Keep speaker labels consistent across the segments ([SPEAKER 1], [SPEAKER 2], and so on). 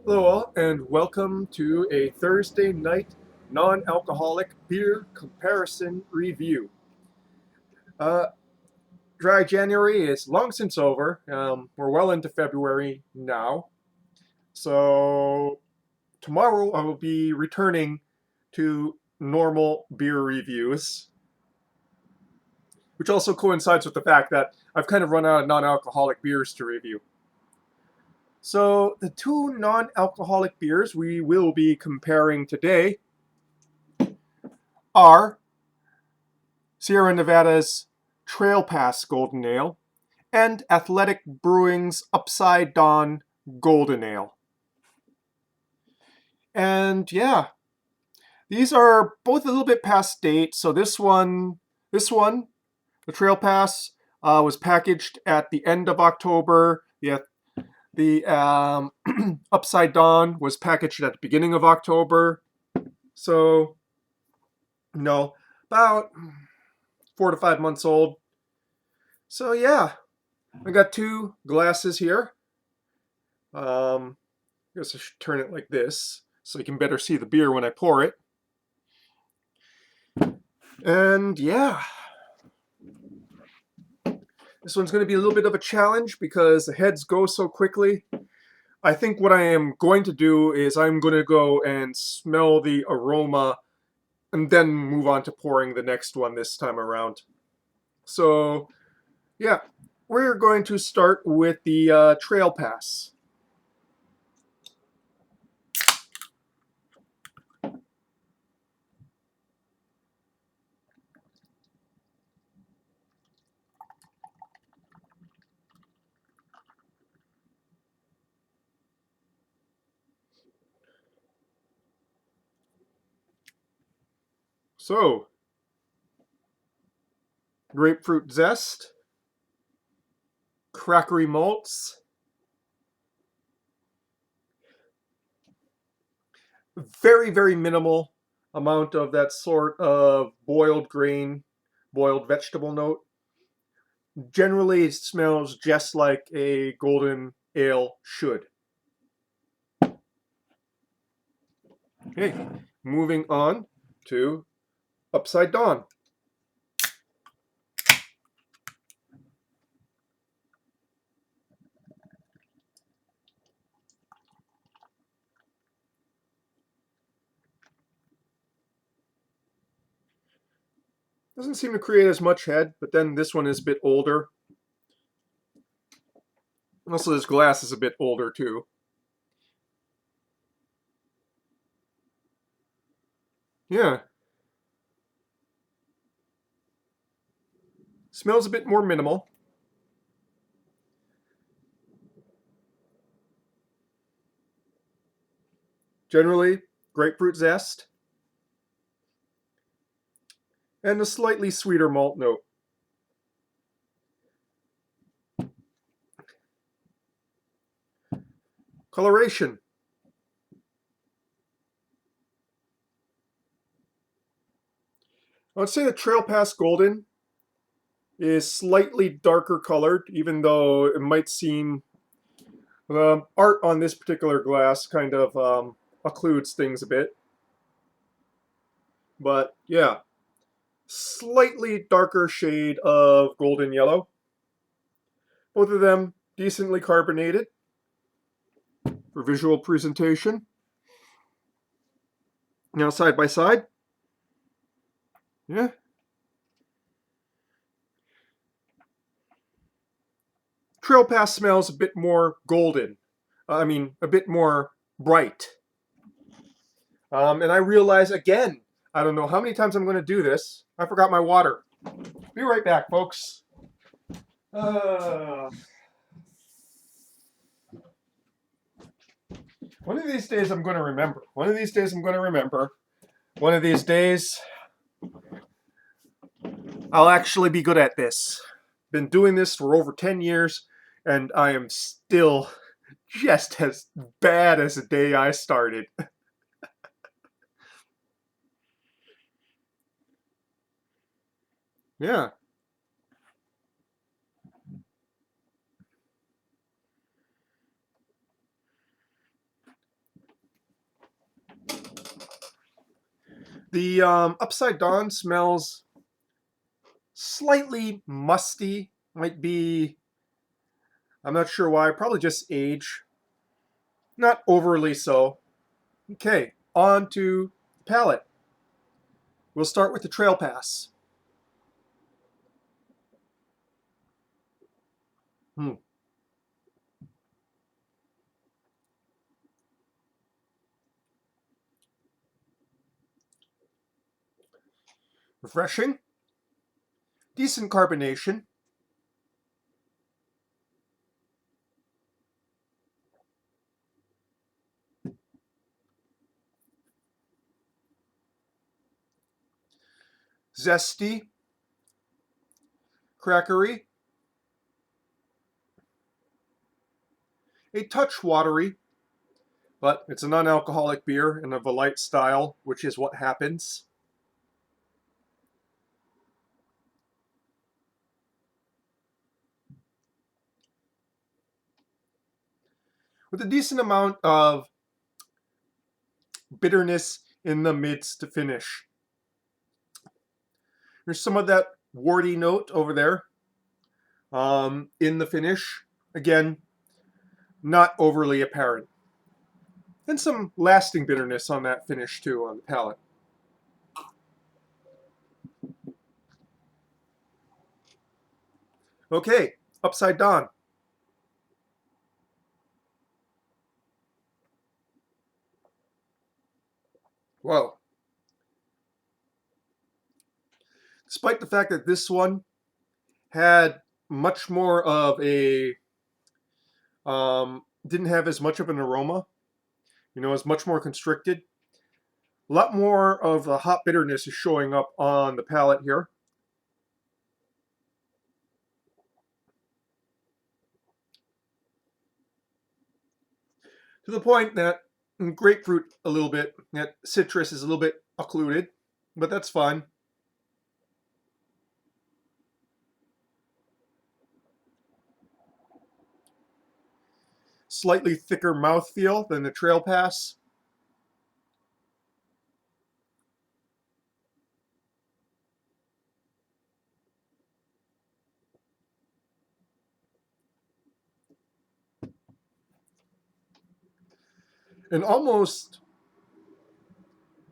[SPEAKER 1] Hello, all, and welcome to a Thursday night non-alcoholic beer comparison review. Uh, Dry January is long since over. We're well into February now. So, tomorrow I will be returning to normal beer reviews, which also coincides with the fact that I've kind of run out of non-alcoholic beers to review. So, the two non-alcoholic beers we will be comparing today are Sierra Nevada's Trail Pass Golden Ale, and Athletic Brewing's Upside Dawn Golden Ale. And yeah, these are both a little bit past date. So this one, the Trail Pass, was packaged at the end of October. The Upside Dawn was packaged at the beginning of October. So, no, about 4 to 5 months old. So yeah, I got two glasses here. I guess I should turn it like this so you can better see the beer when I pour it. And yeah, this one's going to be a little bit of a challenge because the heads go so quickly. I think what I am going to do is I'm going to go and smell the aroma and then move on to pouring the next one this time around. So yeah, we're going to start with the Trail Pass. So, grapefruit zest, crackery malts, very, very minimal amount of that sort of boiled grain, boiled vegetable note. Generally, it smells just like a golden ale should. Okay, moving on to Upside Dawn. Doesn't seem to create as much head, but then this one is a bit older. Also, this glass is a bit older too. Yeah, smells a bit more minimal. Generally, grapefruit zest and a slightly sweeter malt note. Coloration. I would say the Trail Pass Golden is slightly darker colored, even though it might seem art on this particular glass kind of occludes things a bit. But yeah, slightly darker shade of golden yellow. Both of them decently carbonated for visual presentation. Now side by side. Yeah. Trail Pass smells a bit more golden. A bit more bright. And I realize again, I don't know how many times I'm going to do this. I forgot my water. Be right back, folks. Uh, One of these days I'm going to remember. One of these days I'm going to remember. One of these days I'll actually be good at this. Been doing this for over 10 years, and I am still just as bad as the day I started. Yeah. The Upside Down smells slightly musty. Might be, I'm not sure why, probably just age. Not overly so. Okay, on to palate. We'll start with the Trail Pass. Hmm. Refreshing. Decent carbonation. Zesty. Crackery. A touch watery, but it's a non-alcoholic beer and of a light style, which is what happens. With a decent amount of bitterness in the mids to finish. There's some of that warty note over there in the finish. Again, not overly apparent. And some lasting bitterness on that finish too on the palate. Okay, Upside Down. Whoa. Despite the fact that this one had much more of a, didn't have as much of an aroma, is much more constricted. A lot more of the hot bitterness is showing up on the palate here. To the point that grapefruit a little bit, that citrus is a little bit occluded, but that's fine. Slightly thicker mouthfeel than the Trail Pass. And almost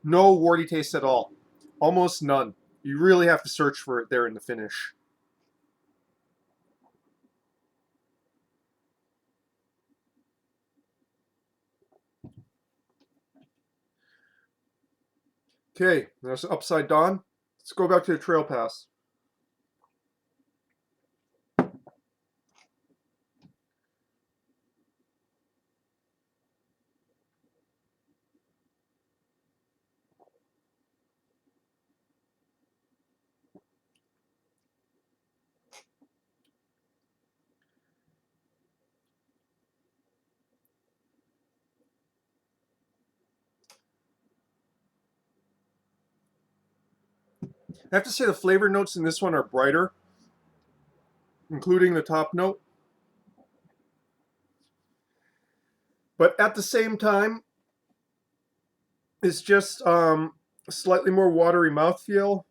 [SPEAKER 1] no warty taste at all. Almost none. You really have to search for it there in the finish. Okay, there's Upside Down. Let's go back to the Trail Pass. I have to say the flavor notes in this one are brighter, including the top note. But at the same time, it's just slightly more watery mouthfeel.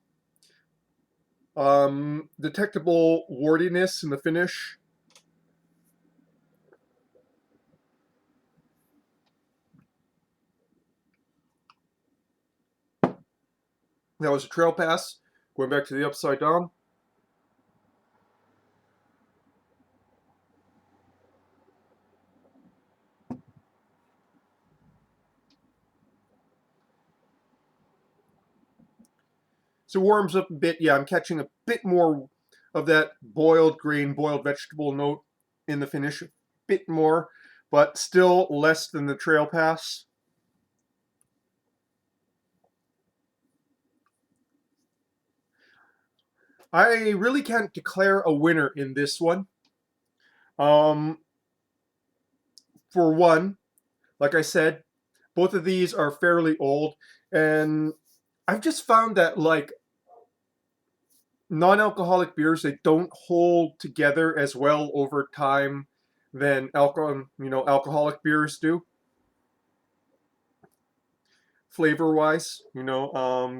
[SPEAKER 1] Detectable wartiness in the finish. That was a Trail Pass. Going back to the Upside Down. So it warms up a bit. Yeah, I'm catching a bit more of that boiled grain, boiled vegetable note in the finish. A bit more, but still less than the Trail Pass. I really can't declare a winner in this one. Um, for one, like I said, both of these are fairly old, and I've just found that like non-alcoholic beers, they don't hold together as well over time than alcoholic beers do. flavor-wise.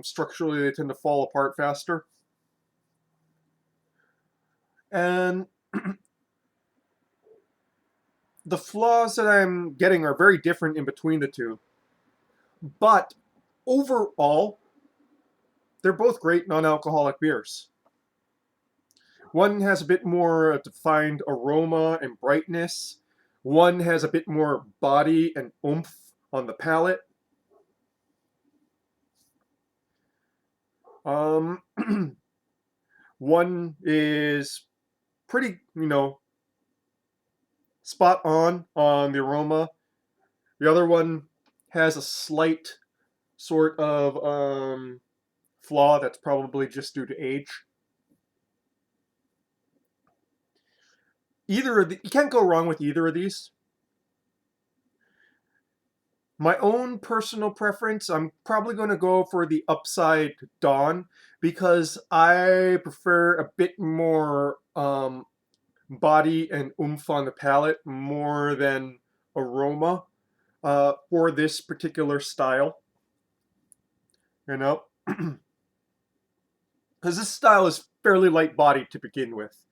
[SPEAKER 1] Structurally they tend to fall apart faster. And the flaws that I'm getting are very different in between the two. But overall, they're both great non-alcoholic beers. One has a bit more defined aroma and brightness. One has a bit more body and oomph on the palate. One is pretty, spot on the aroma. The other one has a slight sort of flaw that's probably just due to age. You can't go wrong with either of these. My own personal preference, I'm probably going to go for the Upside Dawn because I prefer a bit more body and oomph on the palate more than aroma for this particular style. Because this style is fairly light bodied to begin with,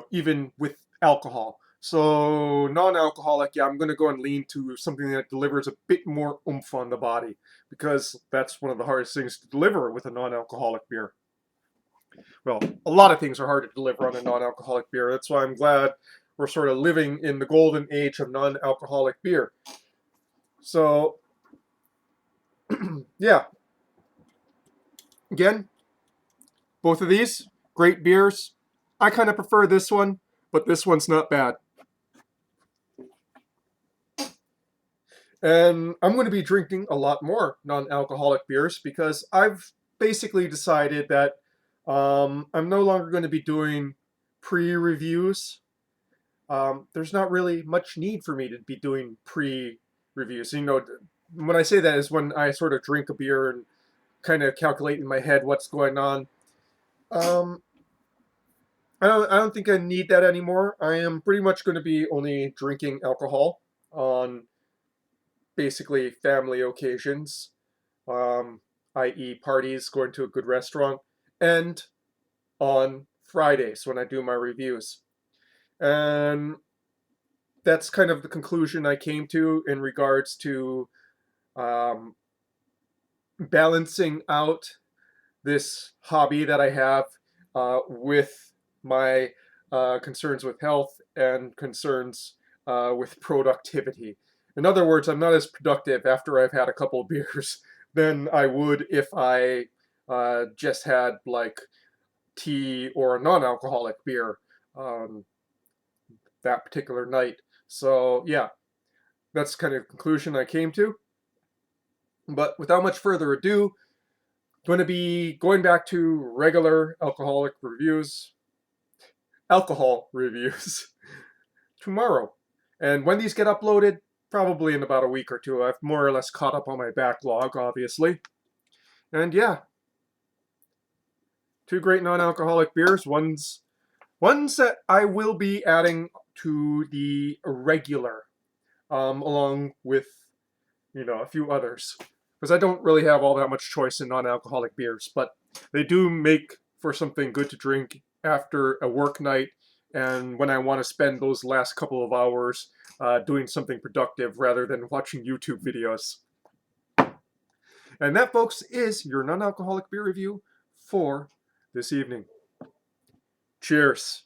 [SPEAKER 1] even with alcohol. So non-alcoholic, yeah, I'm going to go and lean to something that delivers a bit more oomph on the body because that's one of the hardest things to deliver with a non-alcoholic beer. Well, a lot of things are hard to deliver on a non-alcoholic beer. That's why I'm glad we're sort of living in the golden age of non-alcoholic beer. So, yeah. Again, both of these, great beers. I kind of prefer this one, but this one's not bad. And I'm going to be drinking a lot more non-alcoholic beers because I've basically decided that I'm no longer going to be doing pre-reviews. There's not really much need for me to be doing pre-reviews. When I say that is when I sort of drink a beer and kind of calculate in my head what's going on. I don't think I need that anymore. I am pretty much going to be only drinking alcohol on basically family occasions, i.e. parties, going to a good restaurant, and on Fridays when I do my reviews. And that's kind of the conclusion I came to in regards to um, balancing out this hobby that I have with my concerns with health and concerns with productivity. In other words, I'm not as productive after I've had a couple of beers than I would if I just had like tea or a non-alcoholic beer that particular night. So yeah, that's kind of the conclusion I came to. But without much further ado, going to be going back to regular alcohol reviews tomorrow. And when these get uploaded, probably in about a week or two. I've more or less caught up on my backlog, obviously. And yeah, two great non-alcoholic beers. One's that I will be adding to the regular, along with a few others, because I don't really have all that much choice in non-alcoholic beers, but they do make for something good to drink after a work night and when I want to spend those last couple of hours doing something productive rather than watching YouTube videos. And that, folks, is your non-alcoholic beer review for this evening. Cheers.